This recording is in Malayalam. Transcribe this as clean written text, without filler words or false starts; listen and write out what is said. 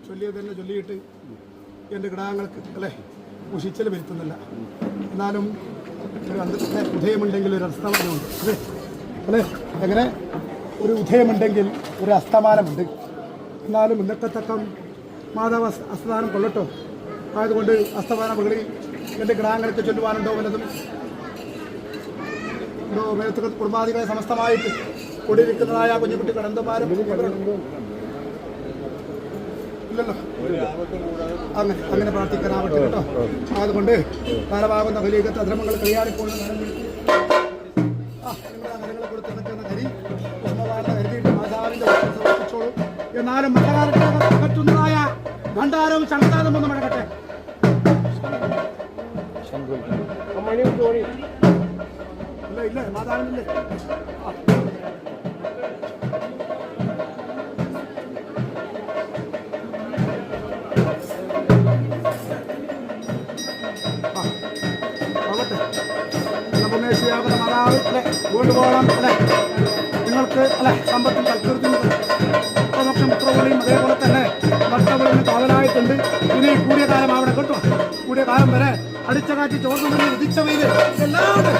ചൊല്ലിയത് തന്നെ ചൊല്ലിയിട്ട് എൻ്റെ കിടാങ്ങൾക്ക് അല്ലേ മുഷിച്ചൽ വരുത്തുന്നില്ല. എന്നാലും ഒരു അന്തത്തെ ഉദയമുണ്ടെങ്കിൽ ഒരു അസ്തമാനമുണ്ട് അതെ അല്ലേ. എങ്ങനെ ഒരു ഉദയമുണ്ടെങ്കിൽ ഒരു അസ്തമാനമുണ്ട്. എന്നാലും ഇന്നത്തെ തക്കം മാതാവ് അസ്തമാനം കൊള്ളട്ടോ. ആയതുകൊണ്ട് അസ്തമാന മകളിൽ എൻ്റെ കിടാങ്ങൾക്ക് ചൊല്ലുവാനുണ്ടോ വല്ലതും മേലത്ത് കുടുംബാധികളെ സമസ്തമായിട്ട് കൂടിയിരിക്കുന്നതായ കുഞ്ഞുകുട്ടി കടന്തമാരും ഇല്ലല്ലോ. അങ്ങനെ പ്രാർത്ഥിക്കാനാവട്ടെ കേട്ടോ. അതുകൊണ്ട് കാലമാകുന്ന കലിയുഗത്തെ അധർമ്മങ്ങൾ കൈയാടിപ്പോഴുന്ന നരങ്ങളെ കൊടുത്തിരിക്കുന്ന കരി കരുതിയിട്ട് മാതാവിന്റെ സമർപ്പിച്ചോളൂ. എന്നാലും മഴകാലത്തുന്നതായ ഭണ്ഡാരവും ശങ്കാതം ഒന്ന് മഴകട്ടെ. ഇല്ല മാതാവിനില്ലേ. മാതാവ് അല്ലെ കൊണ്ടുപോകണം അല്ലെ. നിങ്ങൾക്ക് അല്ലെ സമ്പത്തും കൽക്കൃത്തും പുത്രവുടെയും അതേപോലെ തന്നെ ഭർത്താവിന് കാവലായിട്ടുണ്ട്. ഇനി കൂടിയ കാലം അവിടെ കേട്ടോ. കൂടിയ കാലം വരെ അടിച്ച കാറ്റ് ചോർന്നു ഉദിച്ച വെയിൽ എല്ലാവരും